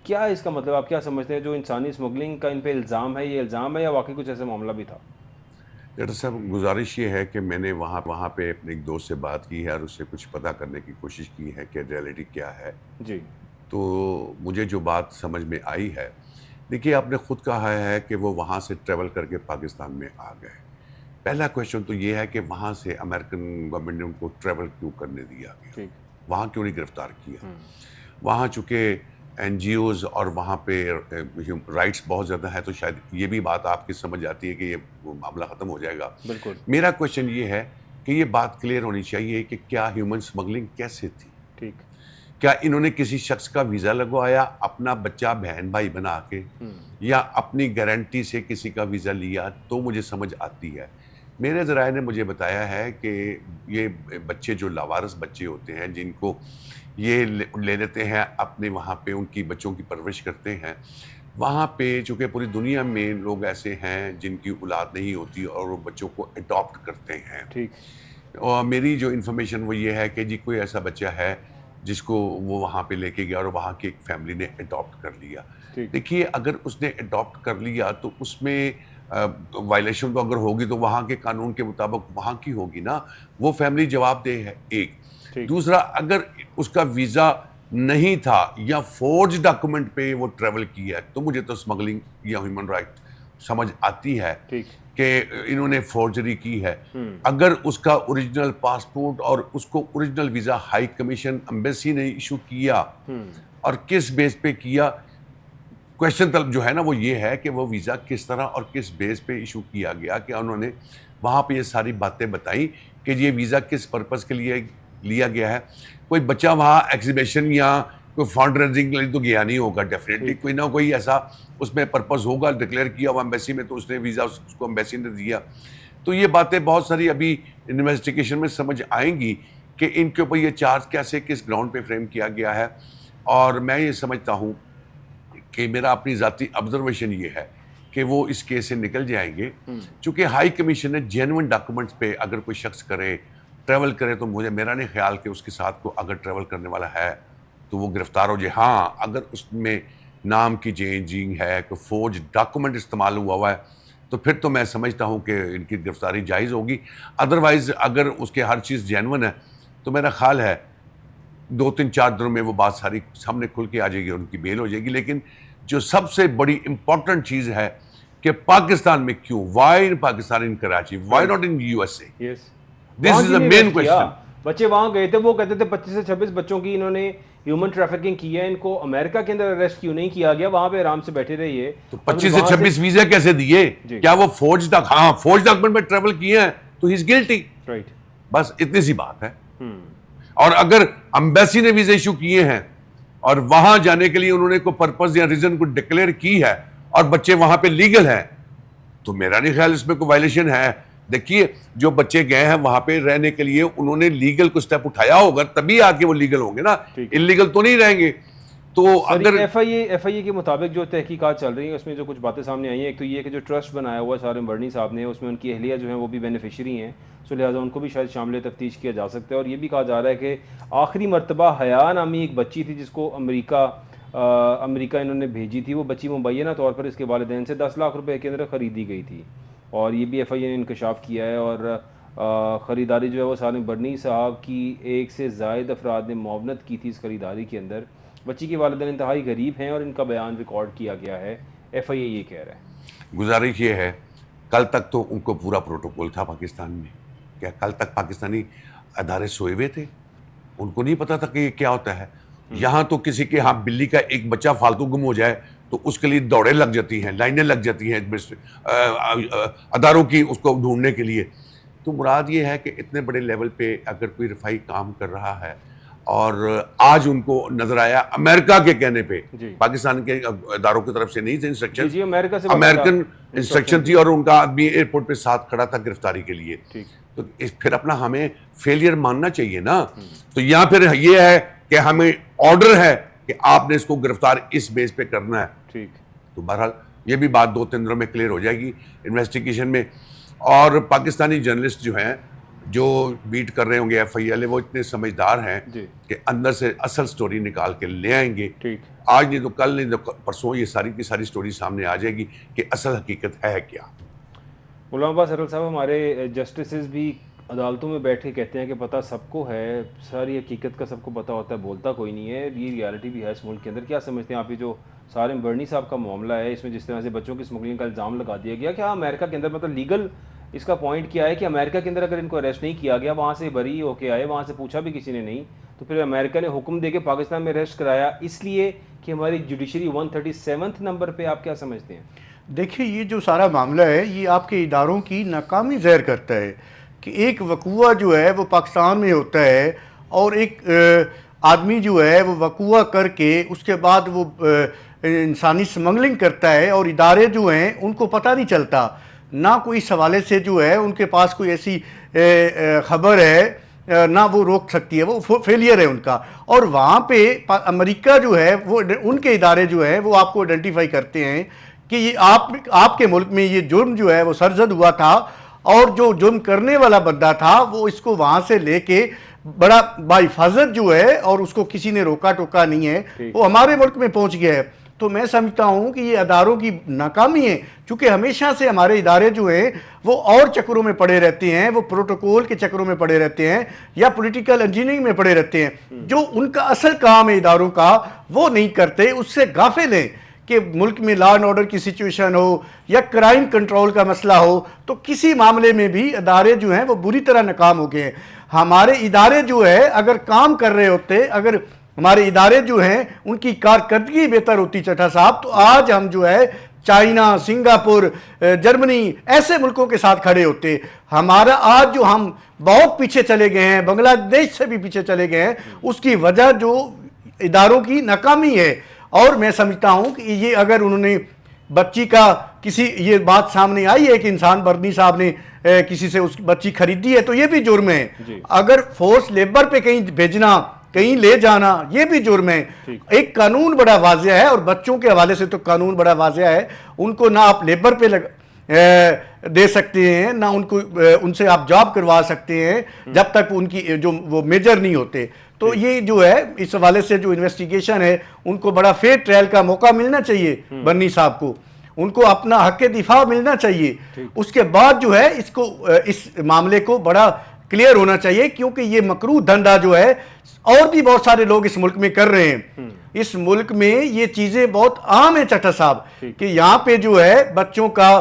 کیا اس کا مطلب, آپ کیا سمجھتے ہیں جو انسانی اسمگلنگ کا ان پہ الزام ہے, یہ الزام ہے یا واقعی کچھ ایسا معاملہ بھی تھا؟ ڈاکٹر صاحب, گزارش یہ ہے کہ میں نے وہاں پہ اپنے ایک دوست سے بات کی ہے اور اس سے کچھ پتہ کرنے کی کوشش کی ہے کہ ریئلٹی کیا ہے. جی. تو مجھے جو بات سمجھ میں آئی ہے, دیکھیے آپ نے خود کہا ہے کہ وہ وہاں سے ٹریول کر کے پاکستان میں آ گئے. پہلا کویشچن تو یہ ہے کہ وہاں سے امریکن گورنمنٹ نے ان کو ٹریول کیوں کرنے دیا گیا, وہاں کیوں نہیں گرفتار کیا. وہاں چونکہ NGOز اور وہاں پہ رائٹس بہت زیادہ ہے, تو شاید یہ بھی بات آپ کی سمجھ آتی ہے کہ یہ معاملہ ختم ہو جائے گا. بالکل. میرا کویشچن یہ ہے کہ یہ بات کلیئر ہونی چاہیے کہ کیا ہیومن اسمگلنگ کیسے تھی. ٹھیک. کیا انہوں نے کسی شخص کا ویزا لگوایا اپنا بچہ بہن بھائی بنا کے, یا اپنی گارنٹی سے کسی کا ویزا لیا, تو مجھے سمجھ آتی ہے. میرے ذرائع نے مجھے بتایا ہے کہ یہ بچے جو لاوارث بچے ہوتے ہیں جن کو یہ لے لیتے ہیں اپنے, وہاں پہ ان کی بچوں کی پرورش کرتے ہیں. وہاں پہ چونکہ پوری دنیا میں لوگ ایسے ہیں جن کی اولاد نہیں ہوتی اور وہ بچوں کو اڈاپٹ کرتے ہیں. ٹھیک. اور میری جو انفارمیشن وہ یہ ہے کہ جی کوئی ایسا بچہ ہے جس کو وہ وہاں پہ لے کے گیا اور وہاں کی ایک فیملی نے اڈاپٹ کر لیا. دیکھیے اگر اس نے اڈاپٹ کر لیا تو اس میں وائلیشن تو اگر ہوگی تو وہاں کے قانون کے مطابق وہاں کی ہوگی نا, وہ فیملی جواب دہ ہے. ایک. دوسرا, اگر اس کا ویزا نہیں تھا یا فورج ڈاکومنٹ پہ وہ ٹریول کیا ہے تو مجھے تو اسمگلنگ یا ہیومن رائٹ سمجھ آتی ہے. کہ انہوں نے فورجری کی ہے. اگر اس کا اوریجنل پاسپورٹ اور اس کو original visa high commission embassy نے ایشو کیا اور کس بیس پہ کیا, کویشچن طلب جو ہے نا وہ یہ ہے کہ وہ ویزا کس طرح اور کس بیس پہ ایشو کیا گیا, کہ انہوں نے وہاں پہ یہ ساری باتیں بتائیں کہ یہ ویزا کس پرپز کے لیے لیا گیا ہے. کوئی بچہ وہاں ایگزیبیشن یا کوئی فنڈ ریزنگ کے لیے تو گیا نہیں ہوگا, ڈیفینیٹلی کوئی نہ کوئی ایسا اس میں پرپز ہوگا ڈکلیئر کیا ہوا امبیسی میں, تو اس نے ویزا اس کو امبیسی نے دیا. تو یہ باتیں بہت ساری ابھی انویسٹیگیشن میں سمجھ آئیں گی کہ ان کے اوپر یہ چارج کیسے کس گراؤنڈ پہ فریم کیا گیا ہے. اور میں یہ سمجھتا ہوں کہ میرا اپنی ذاتی آبزرویشن یہ ہے کہ وہ اس کیس سے نکل جائیں گے, چونکہ ہائی کمیشن نے جینوئن ڈاکومنٹس پہ اگر کوئی شخص کرے ٹریول کرے تو میرا نہیں خیال کہ اس کے ساتھ کو اگر ٹریول کرنے والا ہے تو وہ گرفتار ہو جائے. ہاں اگر اس میں نام کی چینجنگ ہے, کوئی فوج ڈاکومنٹ استعمال ہوا ہے, تو پھر تو میں سمجھتا ہوں کہ ان کی گرفتاری جائز ہوگی. ادروائز اگر اس کے ہر چیز جینوئن ہے تو میرا خیال ہے 2-3-4 دنوں میں وہ بات ساری سامنے کھل کے آ جائے گی, ان کی بیل ہو جائے گی. لیکن جو سب سے بڑی امپورٹنٹ چیز ہے کہ پاکستان میں کیوں, why in Pakistan in Karachi, why not in U S A, this is a main question. بچے وہاں گئے تھے, وہ کہتے تھے 25 سے 26 بچوں کی انہوں نے ہیومن ٹریفکنگ کی ہے, ان کو امریکہ کے اندر اریسٹ کیوں نہیں کیا گیا, وہاں پہ آرام سے بیٹھے رہیے. تو 25 سے 26 ویزے کیسے دیے؟ کیا وہ فوج تک, ہاں فوج ڈاکومنٹ میں ٹریول کیے ہیں تو ہی از گلٹی, رائٹ, بس اتنی سی بات ہے. اور اگر امبیسی نے ویزے ایشو کیے ہیں اور وہاں جانے کے لیے انہوں نے کوئی پرپز یا ریزن کو ڈکلیئر کی ہے اور بچے وہاں پہ لیگل ہیں, تو میرا نہیں خیال اس میں کوئی وائلیشن ہے. دیکھیے جو بچے گئے ہیں وہاں پہ رہنے کے لیے انہوں نے لیگل کو سٹیپ اٹھایا ہوگا, تبھی آ کے وہ لیگل ہوں گے نا, انلیگل تو نہیں رہیں گے. تو اگر ایف آئی اے کے مطابق جو تحقیقات چل رہی ہیں اس میں جو کچھ باتیں سامنے آئی ہیں, ایک تو یہ کہ جو ٹرسٹ بنایا ہوا ہے سارم برنی صاحب نے, اس میں ان کی اہلیہ جو ہیں وہ بھی بینیفیشری ہیں, سو لہٰذا ان کو بھی شاید شامل تفتیش کیا جا سکتا ہے. اور یہ بھی کہا جا رہا ہے کہ آخری مرتبہ حیا نامی ایک بچی تھی جس کو امریکہ انہوں نے بھیجی تھی, وہ بچی مبینہ طور پر اس کے والدین سے 10 لاکھ روپے کے اندر خریدی گئی تھی, اور یہ بھی ایف آئی اے نے انکشاف کیا ہے. اور خریداری جو ہے وہ سالم برنی صاحب کی 1 سے زائد افراد نے معاونت کی تھی اس خریداری کے اندر. بچی کے والدین انتہائی غریب ہیں اور ان کا بیان ریکارڈ کیا گیا ہے. ایف آئی اے یہ کہہ رہا ہے. گزارش یہ ہے, کل تک تو ان کو پورا پروٹوکول تھا پاکستان میں, کیا کل تک پاکستانی ادارے سوئے ہوئے تھے, ان کو نہیں پتا تھا کہ یہ کیا ہوتا ہے. یہاں تو کسی کے ہاں بلی کا ایک بچہ فالتو گم ہو جائے تو اس کے لیے دوڑیں لگ جاتی ہیں, لائنیں لگ جاتی ہیں اداروں کی اس کو ڈھونڈنے کے لیے. تو مراد یہ ہے کہ اتنے بڑے لیول پہ اگر کوئی رفائی کام کر رہا ہے اور آج ان کو نظر آیا امریکہ کے کہنے پہ, پاکستان کے اداروں کی طرف سے نہیں تھے انسٹرکشن, امریکن انسٹرکشن تھی, اور ان کا آدمی ایئرپورٹ پہ ساتھ کھڑا تھا گرفتاری کے لیے. تو پھر اپنا ہمیں فیلئر ماننا چاہیے نا. تو یہاں پھر یہ ہے کہ ہمیں آرڈر ہے کہ آپ نے اس کو گرفتار اس بیس پہ کرنا ہے. ٹھیک, تو بہرحال یہ بھی بات 2-3 دنوں میں کلیئر ہو جائے گی انویسٹیگیشن میں. اور پاکستانی جرنلسٹ جو ہیں جو بیٹ کر رہے ہوں گے ایف آئی اے, وہ اتنے سمجھدار ہیں کہ اندر سے اصل سٹوری نکال کے لے آئیں گے. آج نہیں تو کل, نہیں تو پرسوں یہ ساری کی ساری سٹوری سامنے آ جائے گی کہ اصل حقیقت ہے کیا. غلام عباس ارل صاحب, ہمارے جسٹسز بھی عدالتوں میں بیٹھ کے کہتے ہیں کہ پتہ سب کو ہے, ساری حقیقت کا سب کو پتہ ہوتا ہے, بولتا کوئی نہیں ہے. یہ ریالٹی بھی ہے اس ملک کے اندر. کیا سمجھتے ہیں آپ یہ جو سالم برنی صاحب کا معاملہ ہے, اس میں جس طرح سے بچوں کی اسمگلنگ کا الزام لگا دیا گیا, کیا امریکہ کے اندر مطلب لیگل اس کا پوائنٹ کیا ہے کہ امریکہ کے اندر اگر ان کو اریسٹ نہیں کیا گیا, وہاں سے بری ہو کے آئے, وہاں سے پوچھا بھی کسی نے نہیں, تو پھر امریکہ نے حکم دے کے پاکستان میں اریسٹ کرایا اس لیے کہ ہماری جوڈیشری 137 نمبر پہ, آپ کیا سمجھتے ہیں؟ دیکھیں یہ جو سارا معاملہ ہے یہ آپ کے اداروں کی ناکامی ظاہر کرتا ہے کہ ایک وقوعہ جو ہے وہ پاکستان میں ہوتا ہے اور ایک آدمی جو ہے وہ وقوعہ کر کے اس کے بعد وہ انسانی سمگلنگ کرتا ہے, اور ادارے جو ہیں ان کو پتہ نہیں چلتا, نہ کوئی اس حوالے سے جو ہے ان کے پاس کوئی ایسی خبر ہے نہ وہ روک سکتی ہے, وہ فیلئر ہے ان کا. اور وہاں پہ امریکہ جو ہے وہ ان کے ادارے جو ہیں وہ آپ کو آئیڈینٹیفائی کرتے ہیں کہ یہ آپ کے ملک میں یہ جرم جو ہے وہ سرزد ہوا تھا, اور جو جرم کرنے والا بندہ تھا وہ اس کو وہاں سے لے کے بڑا بحفاظت جو ہے, اور اس کو کسی نے روکا ٹوکا نہیں ہے, وہ ہمارے ملک میں پہنچ گیا ہے. تو میں سمجھتا ہوں کہ یہ اداروں کی ناکامی ہے, چونکہ ہمیشہ سے ہمارے ادارے جو ہیں وہ اور چکروں میں پڑے رہتے ہیں, وہ پروٹوکول کے چکروں میں پڑے رہتے ہیں یا پولیٹیکل انجینئرنگ میں پڑے رہتے ہیں. جو ان کا اصل کام ہے اداروں کا وہ نہیں کرتے, اس سے غافل ہیں کہ ملک میں لا اینڈ آرڈر کی سچویشن ہو یا کرائم کنٹرول کا مسئلہ ہو تو کسی معاملے میں بھی ادارے جو ہیں وہ بری طرح ناکام ہو گئے ہیں. ہمارے ادارے جو ہے اگر کام کر رہے ہوتے, اگر ہمارے ادارے جو ہیں ان کی کارکردگی بہتر ہوتی چٹھا صاحب, تو آج ہم جو ہے چائنا, سنگاپور, جرمنی ایسے ملکوں کے ساتھ کھڑے ہوتے. ہمارا آج جو ہم بہت پیچھے چلے گئے ہیں, بنگلہ دیش سے بھی پیچھے چلے گئے ہیں, اس کی وجہ جو اداروں کی ناکامی ہے. اور میں سمجھتا ہوں کہ یہ اگر انہوں نے بچی کا کسی, یہ بات سامنے آئی ہے کہ انسان برنی صاحب نے کسی سے اس بچی خریدی ہے تو یہ بھی جرم ہے. اگر فورس لیبر پہ کہیں بھیجنا, کہیں لے جانا, یہ بھی جرم ہے. ایک قانون بڑا واضح ہے, اور بچوں کے حوالے سے تو قانون بڑا واضح ہے. ان کو نہ آپ لیبر پہ دے سکتے ہیں, نہ ان سے آپ جاب کروا سکتے ہیں جب تک ان کی جو وہ میجر نہیں ہوتے. تو یہ جو ہے اس حوالے سے جو انویسٹیگیشن ہے ان کو بڑا فیئر ٹرائل کا موقع ملنا چاہیے. برنی صاحب کو ان کو اپنا حق دفاع ملنا چاہیے. اس کے بعد جو ہے اس معاملے کو بڑا کلیئر ہونا چاہیے, کیونکہ یہ مکروہ دھندا جو ہے اور بھی بہت سارے لوگ اس ملک میں کر رہے ہیں. اس ملک میں یہ چیزیں بہت عام ہیں چٹھا صاحب, کہ یہاں پہ جو ہے بچوں کا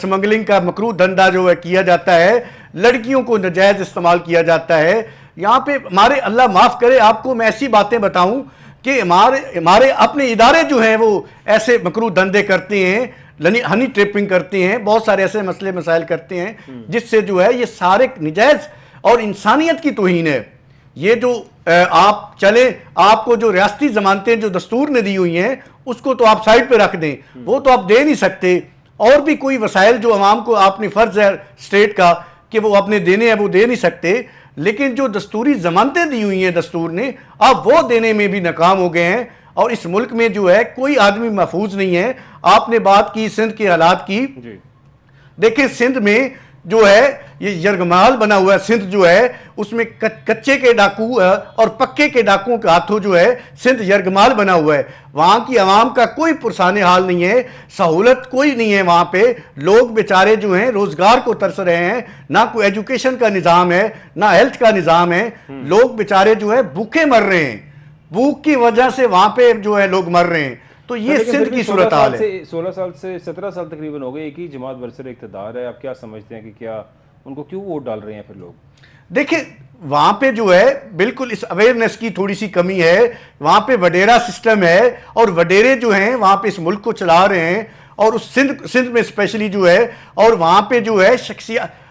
سمگلنگ کا مکروہ دھندا جو ہے کیا جاتا ہے, لڑکیوں کو ناجائز استعمال کیا جاتا ہے. یہاں پہ ہمارے, اللہ معاف کرے آپ کو میں ایسی باتیں بتاؤں کہ ہمارے اپنے ادارے جو ہیں وہ ایسے مکروہ دھندے کرتے ہیں, ہنی ٹریپنگ کرتے ہیں, بہت سارے ایسے مسئلے مسائل کرتے ہیں جس سے جو ہے یہ سارے نجائز اور انسانیت کی توہین ہے. یہ جو آپ چلیں, آپ کو جو ریاستی ضمانتیں جو دستور نے دی ہوئی ہیں اس کو تو آپ سائڈ پہ رکھ دیں, وہ تو آپ دے نہیں سکتے. اور بھی کوئی وسائل جو عوام کو آپ نے فرض ہے اسٹیٹ کا کہ وہ اپنے دینے ہیں وہ دے نہیں سکتے, لیکن جو دستوری ضمانتیں دی ہوئی ہیں دستور نے, اب وہ دینے میں بھی ناکام ہو گئے ہیں. اور اس ملک میں جو ہے کوئی آدمی محفوظ نہیں ہے. آپ نے بات کی سندھ کے حالات کی, دیکھیں سندھ میں جو ہے یہ یرغمال بنا ہوا ہے. سندھ جو ہے اس میں کچے کے ڈاکو اور پکے کے ڈاکوؤں کے ہاتھوں جو ہے سندھ یرغمال بنا ہوا ہے. وہاں کی عوام کا کوئی پرسان حال نہیں ہے, سہولت کوئی نہیں ہے وہاں پہ. لوگ بیچارے جو ہیں روزگار کو ترس رہے ہیں, نہ کوئی ایجوکیشن کا نظام ہے, نہ ہیلتھ کا نظام ہے. لوگ بیچارے جو ہے بھوکے مر رہے ہیں, بھوک کی وجہ سے وہاں پہ جو ہے لوگ مر رہے ہیں. تو یہ سندھ کی صورتحال ہے. 16 سال سے 17 سال تقریباً ہو گئے, ایک ہی جماعت برسر اقتدار ہے. آپ کیا سمجھتے ہیں کہ کیا ان کو کیوں ووٹ ڈال رہے ہیں پھر لوگ؟ دیکھیں وہاں پہ جو ہے بالکل اس اویئرنیس کی تھوڑی سی کمی ہے. وہاں پہ وڈیرا سسٹم ہے, اور وڈیرے جو ہیں وہاں پہ اس ملک کو چلا رہے ہیں, اور اس سندھ میں اسپیشلی جو ہے, اور وہاں پہ جو ہے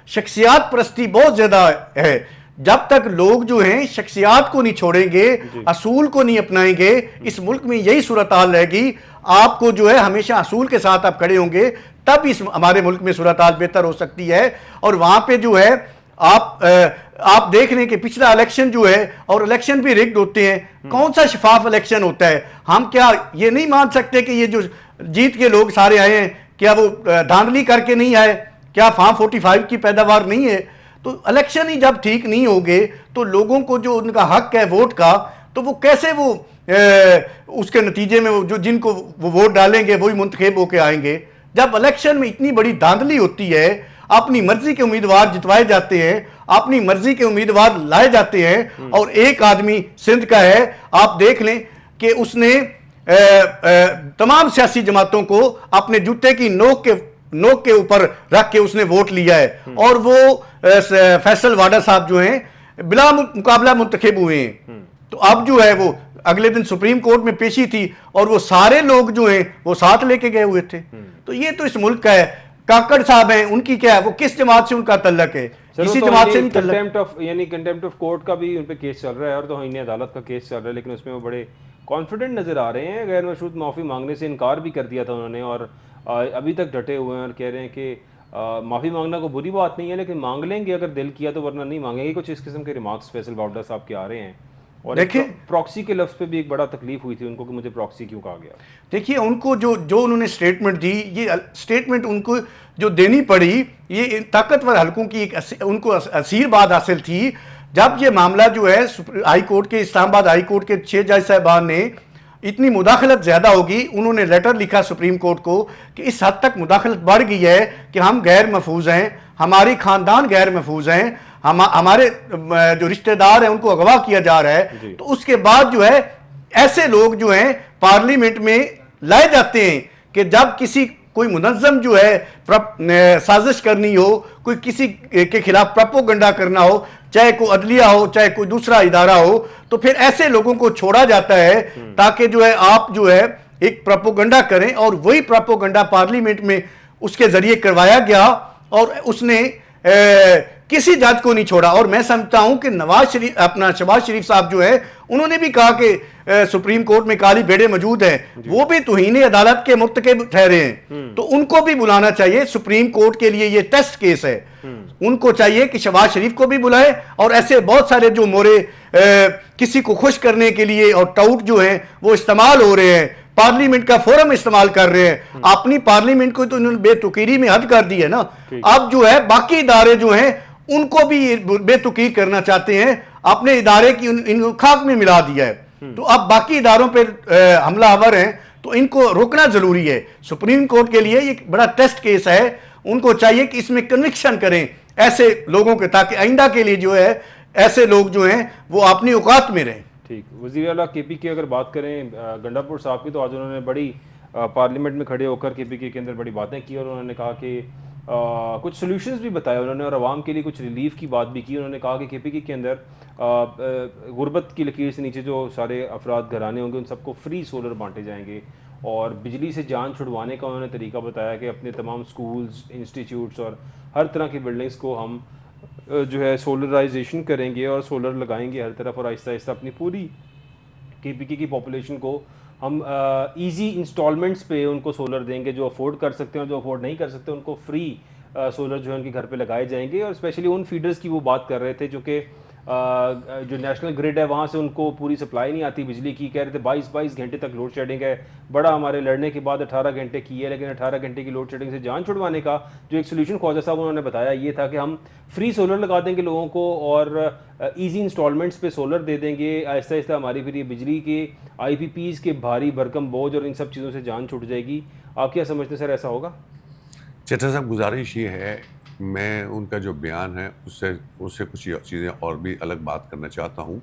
شخصیات پرستی بہت زیادہ ہے. جب تک لوگ جو ہیں شخصیات کو نہیں چھوڑیں گے, اصول کو نہیں اپنائیں گے, اس ملک میں یہی صورتحال رہے گی. آپ کو جو ہے ہمیشہ اصول کے ساتھ آپ کھڑے ہوں گے, تب اس ہمارے ملک میں صورتحال بہتر ہو سکتی ہے. اور وہاں پہ جو ہے آپ دیکھ لیں کہ پچھلا الیکشن جو ہے, اور الیکشن بھی ریگڈ ہوتے ہیں, کون سا شفاف الیکشن ہوتا ہے. ہم کیا یہ نہیں مان سکتے کہ یہ جو جیت کے لوگ سارے آئے ہیں کیا وہ دھاندلی کر کے نہیں آئے, کیا فارم 45 کی پیداوار نہیں ہے. تو الیکشن ہی جب ٹھیک نہیں ہوگے تو لوگوں کو جو ان کا حق ہے ووٹ کا, تو وہ کیسے وہ اس کے نتیجے میں جو جن کو وہ ووٹ ڈالیں گے وہی منتخب ہو کے آئیں گے. جب الیکشن میں اتنی بڑی دھاندلی ہوتی ہے, اپنی مرضی کے امیدوار جتوائے جاتے ہیں, اپنی مرضی کے امیدوار لائے جاتے ہیں, اور ایک آدمی سندھ کا ہے, آپ دیکھ لیں کہ اس نے تمام سیاسی جماعتوں کو اپنے جوتے کی نوک کے اوپر رکھ کے اس نے ووٹ لیا ہے. اور وہ فیصل واڈا صاحب جو ہیں بلا مقابلہ منتخب ہوئے ہیں. تو اب جو ہے وہ اگلے دن سپریم کورٹ میں پیشی تھی, اور وہ سارے لوگ جو ہیں وہ ساتھ لے کے گئے ہوئے تھے. تو یہ تو اس ملک کا ہے. کاکڑ صاحب ہیں, ان کی کیا ہے, وہ کس جماعت سے ان کا تعلق ہے, کسی جماعت سے نہیں تعلق. یعنی کنٹیمپٹ آف کورٹ کا بھی ان پہ کیس چل رہا ہے, اور توہین عدالت کا کیس چل رہا ہے, لیکن اس میں وہ بڑے کانفیڈنٹ نظر آ رہے ہیں. غیر مشروط معافی مانگنے سے انکار بھی کر دیا تھا انہوں نے, اور ابھی تک ڈٹے ہوئے ہیں اور کہہ رہے ہیں کہ معافی مانگنا کو بری بات نہیں ہے, لیکن مانگ لیں گے اگر دل کیا تو, ورنہ نہیں مانگیں گے. کچھ اس قسم کے ریمارکس فیصل واڈا صاحب کے آ رہے ہیں. اور دیکھیں پراکسی کے لفظ پہ بھی ایک بڑا تکلیف ہوئی تھی ان کو کہ مجھے پراکسی کیوں کہا گیا. دیکھیے ان کو جو انہوں نے اسٹیٹمنٹ دی, یہ اسٹیٹمنٹ ان کو جو دینی پڑی, یہ طاقتور حلقوں کی ایک ان کو اسیر بات حاصل تھی. جب یہ معاملہ جو ہے ہائی کورٹ کے, اسلام آباد ہائی کورٹ کے 6 جج صاحبان نے اتنی مداخلت زیادہ ہوگی, انہوں نے لیٹر لکھا سپریم کورٹ کو کہ اس حد تک مداخلت بڑھ گئی ہے کہ ہم غیر محفوظ ہیں, ہماری خاندان غیر محفوظ ہیں, ہمارے جو رشتہ دار ہیں ان کو اغوا کیا جا رہا ہے. تو اس کے بعد جو ہے ایسے لوگ جو ہیں پارلیمنٹ میں لائے جاتے ہیں کہ جب کسی کوئی منظم جو ہے سازش کرنی ہو, کوئی کسی کے خلاف پروپیگنڈا کرنا ہو, چاہے کوئی عدلیہ ہو چاہے کوئی دوسرا ادارہ ہو, تو پھر ایسے لوگوں کو چھوڑا جاتا ہے تاکہ جو ہے آپ جو ہے ایک پروپیگنڈا کریں, اور وہی پروپیگنڈا پارلیمنٹ میں اس کے ذریعے کروایا گیا اور اس نے کسی جج کو نہیں چھوڑا. اور میں سمجھتا ہوں کہ شہباز شریف صاحب جو ہے انہوں نے بھی کہا کہ سپریم کورٹ میں کالی بھیڑیں موجود ہیں, وہ بھی توہین عدالت کے مرتکب ٹھہرے ہیں, تو ان کو بھی بلانا چاہیے. سپریم کورٹ کے لیے یہ ٹیسٹ کیس ہے, ان کو چاہیے کہ شہباز شریف کو بھی بلائے, اور ایسے بہت سارے جو مورے کسی کو خوش کرنے کے لیے اور ٹاؤٹ جو ہیں وہ استعمال ہو رہے ہیں, پارلیمنٹ کا فورم استعمال کر رہے ہیں. اپنی پارلیمنٹ کو تو انہوں نے بے توقیری میں حد کر دی ہے نا. اب جو ہے باقی ادارے جو ہیں ان کو بھی بے توقیر کرنا چاہتے ہیں, اپنے ادارے کی ان خاک میں ملا دیا ہے. تو اب باقی اداروں پہ حملہ آور ہیں تو ان کو روکنا ضروری ہے. سپریم کورٹ کے لیے یہ بڑا ٹیسٹ کیس ہے, ان کو چاہیے کہ اس میں کنوکشن کریں ایسے لوگوں کے, تاکہ آئندہ کے لیے جو ہے ایسے لوگ جو ہیں وہ اپنی اوقات میں رہیں. ٹھیک. وزیر اعلیٰ کے پی کے اگر بات کریں گنڈا پور صاحب کی, تو آج انہوں نے بڑی پارلیمنٹ میں کھڑے ہو کر کے پی کے اندر بڑی باتیں کی, اور انہوں نے کہا کہ کچھ سولوشنز بھی بتائے انہوں نے, اور عوام کے لیے کچھ ریلیف کی بات بھی کی. انہوں نے کہا کہ کے پی کے اندر غربت کی لکیر سے نیچے جو سارے افراد گھرانے ہوں گے ان سب کو فری سولر بانٹے جائیں گے, اور بجلی سے جان چھڑوانے کا انہوں نے طریقہ بتایا کہ اپنے تمام سکولز, انسٹیٹیوٹس اور ہر طرح کی بلڈنگز کو ہم جو ہے سولرائزیشن کریں گے اور سولر لگائیں گے ہر طرف, اور آہستہ آہستہ اپنی پوری کے پی کے کی پاپولیشن کو ہم ایزی انسٹالمنٹس پہ ان کو سولر دیں گے. جو افورڈ کر سکتے ہیں اور جو افورڈ نہیں کر سکتے ان کو فری سولر جو ہے ان کے گھر پہ لگائے جائیں گے. اور اسپیشلی ان فیڈرز کی وہ بات کر رہے تھے جو کہ جو نیشنل گریڈ ہے وہاں سے ان کو پوری سپلائی نہیں آتی بجلی کی. کہہ رہے تھے 22 گھنٹے تک لوڈ شیڈنگ ہے. بڑا ہمارے لڑنے کے بعد 18 گھنٹے کی ہے, لیکن 18 گھنٹے کی لوڈ شیڈنگ سے جان چھڑوانے کا جو ایک سولوشن خواجہ صاحب انہوں نے بتایا یہ تھا کہ ہم فری سولر لگا دیں گے لوگوں کو, اور ایزی انسٹالمنٹس پہ سولر دے دیں گے. آہستہ آہستہ ہماری پھر یہ بجلی کے آئی پی پیز کے بھاری بھرکم بوجھ اور ان سب چیزوں سے جان چھوٹ جائے گی. آپ کیا سمجھتے ہیں سر, ایسا ہوگا؟ چٹھا صاحب, گزارش یہ ہے, میں ان کا جو بیان ہے اس سے کچھ چیزیں اور بھی الگ بات کرنا چاہتا ہوں.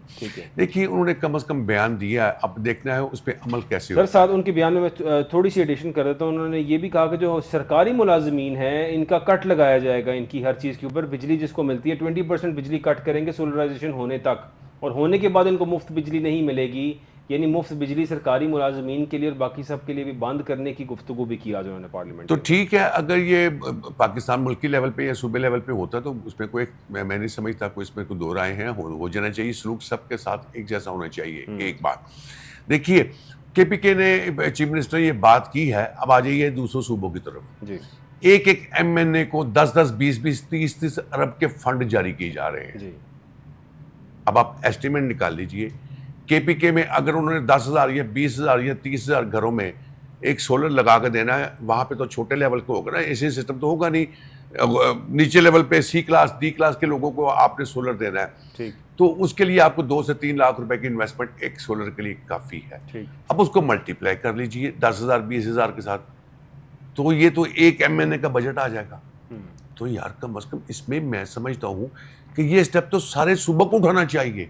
دیکھیے انہوں نے کم از کم بیان دیا ہے, اب دیکھنا ہے اس پہ عمل کیسے ہوتا ہے. سر ساتھ ان کے بیان میں تھوڑی سی ایڈیشن کر دیتا ہوں. انہوں نے یہ بھی کہا کہ جو سرکاری ملازمین ہیں ان کا کٹ لگایا جائے گا ان کی ہر چیز کے اوپر. بجلی جس کو ملتی ہے 20% بجلی کٹ کریں گے سولرائزیشن ہونے تک, اور ہونے کے بعد ان کو مفت بجلی نہیں ملے گی. یعنی مفت بجلی سرکاری ملازمین کے لیے اور باقی سب کے لیے بھی بند کرنے کی گفتگو بھی کی آج انہوں نے پارلیمنٹ. تو ٹھیک ہے, اگر یہ پاکستان ملکی لیول پہ یا صوبے لیول پہ ہوتا تو اس میں کوئی میں نہیں سمجھتا کوئی اس میں کوئی دو رائے ہیں, ہو جانا چاہیے. سلوک سب کے ساتھ ایک جیسا ہونا چاہیے. ایک بات دیکھیے, کے پی کے نے چیف منسٹر یہ بات کی ہے, اب آ جائیے دوسروں صوبوں کی طرف. ایک ایم این اے کو 10 20 30 ارب کے فنڈ جاری کیے جا رہے ہیں. اب آپ ایسٹیمیٹ نکال لیجئے, کے پی کے میں اگر انہوں نے 10,000 یا 20,000 یا 30,000 گھروں میں ایک سولر لگا کے دینا ہے, وہاں پہ تو چھوٹے لیول کو ہوگا نا, ایسے سسٹم تو ہوگا نہیں. نیچے لیول پہ سی کلاس ڈی کلاس کے لوگوں کو آپ نے سولر دینا ہے, تو اس کے لیے آپ کو 2 سے 3 لاکھ روپے کی انویسٹمنٹ ایک سولر کے لیے کافی ہے. اب اس کو ملٹی پلائی کر لیجئے 10,000 20,000 کے ساتھ, تو یہ تو ایک ایم این اے کا بجٹ آ جائے گا. تو یار کم از کم اس میں سمجھتا ہوں کہ یہ اسٹیپ تو سارے صوبوں کو اٹھانا چاہیے.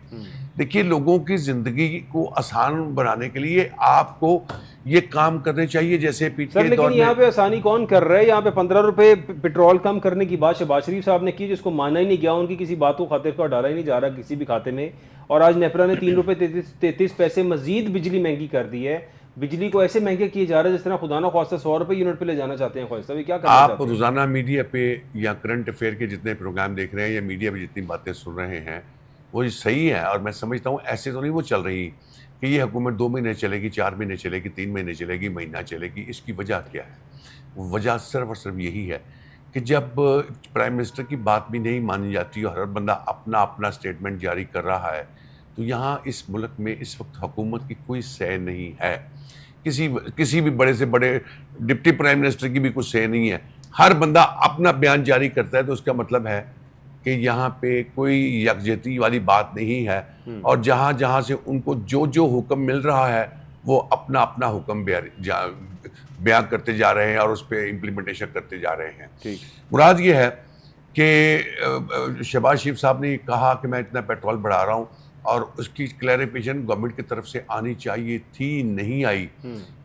دیکھیے لوگوں کی زندگی کو آسان بنانے کے لیے آپ کو یہ کام کرنے چاہیے جیسے پیچھے دور میں. لیکن یہاں پہ آسانی کون کر رہا ہے؟ یہاں پہ 15 روپے پیٹرول کم کرنے کی بات شہباز شریف صاحب نے کی, جس کو مانا ہی نہیں گیا, ان کی کسی بات کو خاطر کو ڈالا ہی نہیں جا رہا کسی بھی کھاتے میں. اور آج نیپرا نے 3 روپے 33 پیسے مزید بجلی مہنگی کر دی ہے. بجلی کو ایسے مہنگے کیے جا رہے ہیں جس طرح خدا نہ خواستہ 100 روپے یونٹ پہ لے جانا چاہتے ہیں. خواستہ کیا کرنا چاہتے ہیں آپ روزانہ میڈیا پہ یا کرنٹ افیئر کے جتنے پروگرام دیکھ رہے ہیں یا میڈیا پہ جتنی باتیں سن رہے ہیں وہ صحیح ہے, اور میں سمجھتا ہوں ایسے تو نہیں وہ چل رہی کہ یہ حکومت 2 مہینے چلے گی, 4 مہینے چلے گی, 3 مہینے چلے گی, مہینہ چلے گی. اس کی وجہ کیا ہے؟ وجہ صرف اور صرف یہی ہے کہ جب پرائم منسٹر کی بات بھی نہیں مانی جاتی اور ہر بندہ اپنا اسٹیٹمنٹ جاری کر رہا ہے, تو یہاں اس ملک میں اس وقت حکومت کی کوئی سہ نہیں ہے. کسی بھی بڑے سے بڑے ڈپٹی پرائم منسٹر کی بھی کوئی سہ نہیں ہے. ہر بندہ اپنا بیان جاری کرتا ہے, تو اس کا مطلب ہے کہ یہاں پہ کوئی یکجہتی والی بات نہیں ہے, اور جہاں سے ان کو جو حکم مل رہا ہے وہ اپنا حکم بیان کرتے جا رہے ہیں اور اس پہ امپلیمنٹیشن کرتے جا رہے ہیں. مراد یہ ہے کہ شہباز شریف صاحب نے کہا کہ میں اتنا پیٹرول بڑھا رہا ہوں, اور اس کی کلیریفیکیشن گورنمنٹ کی طرف سے آنی چاہیے تھی, نہیں آئی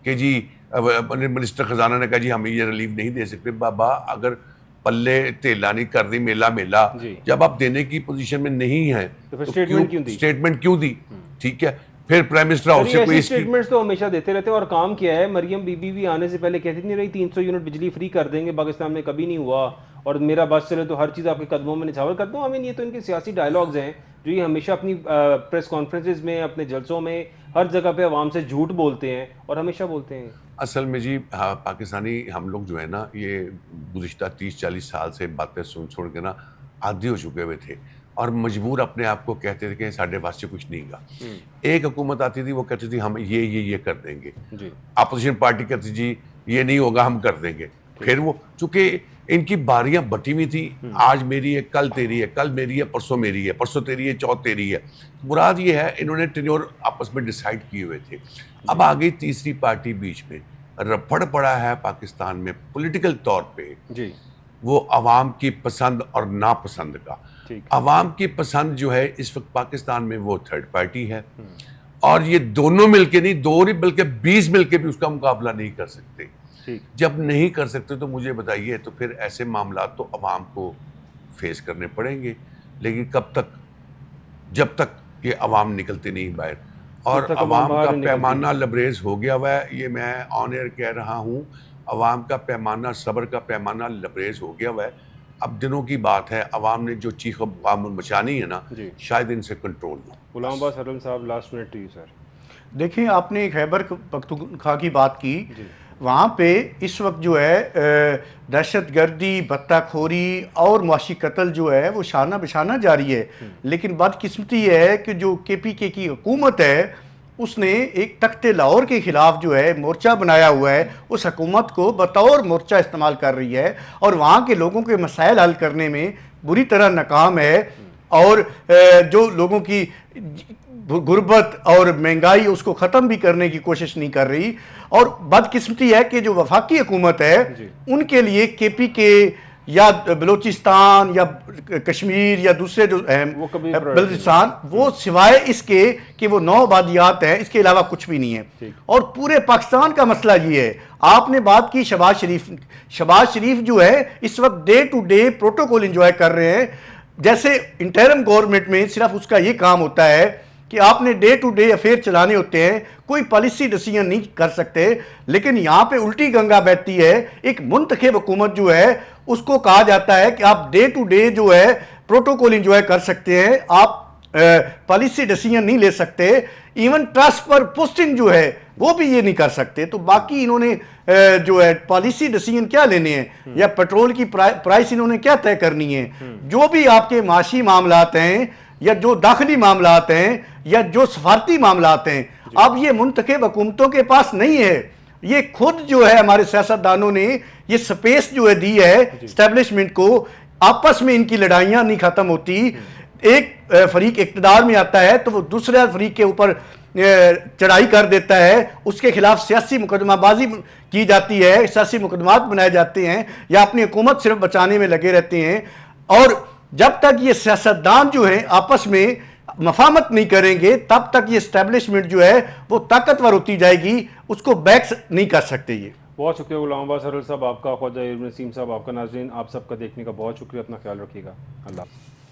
کہ جی منسٹر خزانہ نے کہا جی ہم یہ ریلیف نہیں دے سکتے. بابا اگر پلے تیلانی کر دی میلا جب آپ دینے کی پوزیشن میں نہیں ہیں تو اسٹیٹمنٹ کیوں دی؟ ٹھیک ہے, پھر پرائم منسٹر ہاؤس سے کوئی اسٹیٹمنٹس تو ہمیشہ دیتے رہتے ہیں اور کام کیا ہے. مریم بی بی بھی آنے سے پہلے کہتی نہیں رہی 300 یونٹ بجلی فری کر دیں گے, پاکستان میں کبھی نہیں ہوا, اور میرا بس چلے تو ہر چیز آپ کے قدموں میں نچھاور کرتا ہوں. یہ تو ان کے سیاسی ڈائلاگز ہیں جو یہ ہمیشہ اپنی پریس کانفرنسز میں, اپنے جلسوں میں, ہر جگہ پہ عوام سے جھوٹ بولتے ہیں اور ہمیشہ بولتے ہیں. اصل میں جی پاکستانی ہم لوگ جو ہے نا یہ گزشتہ 30-40 سال سے باتیں سن کے نا عادی ہو چکے ہوئے تھے اور مجبور اپنے آپ کو کہتے تھے کہ ساڈے واسطے کچھ نہیں گا. ایک حکومت آتی تھی وہ کہتی تھی ہم یہ کر دیں گے, اپوزیشن پارٹی کہتی جی یہ نہیں ہوگا ہم کر دیں گے. پھر وہ چونکہ ان کی باریاں بٹی ہوئی تھی, آج میری ہے کل تیری ہے, کل میری ہے پرسوں میری ہے, پرسوں تیری ہے چوتھ تیری ہے. مراد یہ ہے انہوں نے ٹینیور آپس میں ڈیسائیڈ کیے ہوئے تھے. اب آ گئی تیسری پارٹی بیچ میں, رپڑ پڑا ہے پاکستان میں پولیٹیکل طور پہ وہ عوام کی پسند اور ناپسند کا. عوام کی پسند جو ہے اس وقت پاکستان میں وہ تھرڈ پارٹی ہے, اور یہ دونوں مل کے نہیں, دو نہیں بلکہ 20 مل کے بھی اس کا مقابلہ نہیں کر سکتے. جب نہیں کر سکتے تو مجھے بتائیے تو پھر ایسے معاملات تو عوام کو فیس کرنے پڑیں گے. لیکن کب تک؟ جب تک یہ عوام نکلتے نہیں باہر, اور عوام کا پیمانہ لبریز ہو گیا ہوا ہے. یہ میں آن ایئر کہہ رہا ہوں, عوام کا پیمانہ, صبر کا پیمانہ لبریز ہو گیا ہوا ہے. اب دنوں کی بات ہے, عوام نے جو چیخ و بام مچانی ہے نا شاید ان سے control who. Ghulam Abbas Haram sahab, last minute to you sir. دیکھیں آپ نے خیبر پختونخوا کی بات کی, وہاں پہ اس وقت جو ہے دہشت گردی, بھتہ خوری اور معاشی قتل جو ہے وہ شانہ بشانہ جاری ہے. لیکن بدقسمتی یہ ہے کہ جو کے پی کے کی حکومت ہے اس نے ایک تخت لاہور کے خلاف جو ہے مورچہ بنایا ہوا ہے, اس حکومت کو بطور مورچہ استعمال کر رہی ہے اور وہاں کے لوگوں کے مسائل حل کرنے میں بری طرح ناکام ہے, اور جو لوگوں کی غربت اور مہنگائی اس کو ختم بھی کرنے کی کوشش نہیں کر رہی. اور بدقسمتی ہے کہ جو وفاقی حکومت ہے ان کے لیے کے پی کے یا بلوچستان یا کشمیر یا دوسرے جو بلوچستان وہ سوائے اس کے کہ وہ 9 آبادیات ہیں, اس کے علاوہ کچھ بھی نہیں ہے. اور پورے پاکستان کا مسئلہ یہ ہے. آپ نے بات کی شہباز شریف جو ہے اس وقت day to day protocol enjoy کر رہے ہیں. جیسے انٹرم گورنمنٹ میں صرف اس کا یہ کام ہوتا ہے کہ آپ نے ڈے ٹو ڈے افیئر چلانے ہوتے ہیں, کوئی پالیسی ڈیسیژن نہیں کر سکتے. لیکن یہاں پہ الٹی گنگا بہتی ہے. ایک منتخب حکومت جو ہے اس کو کہا جاتا ہے کہ آپ ڈے ٹو ڈے جو ہے پروٹوکول انجوائے کر سکتے ہیں, آپ پالیسی ڈیسیژن نہیں لے سکتے. ایون ٹرانسفر پوسٹنگ جو ہے وہ بھی یہ نہیں کر سکتے. تو باقی انہوں نے جو ہے پالیسی ڈیسیژن کیا لینے ہیں, یا پیٹرول کی پرائس انہوں نے کیا طے کرنی ہے. جو بھی آپ کے معاشی معاملات ہیں یا جو داخلی معاملات ہیں یا جو سفارتی معاملات ہیں, اب یہ منتخب حکومتوں کے پاس نہیں ہے. یہ خود جو ہے ہمارے سیاستدانوں نے یہ سپیس جو ہے دی ہے اسٹیبلشمنٹ کو, آپس میں ان کی لڑائیاں نہیں ختم ہوتی. ایک فریق اقتدار میں آتا ہے تو وہ دوسرے فریق کے اوپر چڑھائی کر دیتا ہے, اس کے خلاف سیاسی مقدمہ بازی کی جاتی ہے, سیاسی مقدمات بنائے جاتے ہیں, یا اپنی حکومت صرف بچانے میں لگے رہتے ہیں. اور جب تک یہ سیاستدان جو ہیں آپس میں مفاہمت نہیں کریں گے تب تک یہ اسٹیبلشمنٹ جو ہے وہ طاقتور ہوتی جائے گی, اس کو بیکس نہیں کر سکتے. یہ بہت شکریہ غلام عباس حرل صاحب آپ کا, خواجہ نسیم صاحب آپ کا. ناظرین آپ سب کا دیکھنے کا بہت شکریہ, اپنا خیال رکھیے گا. اللہ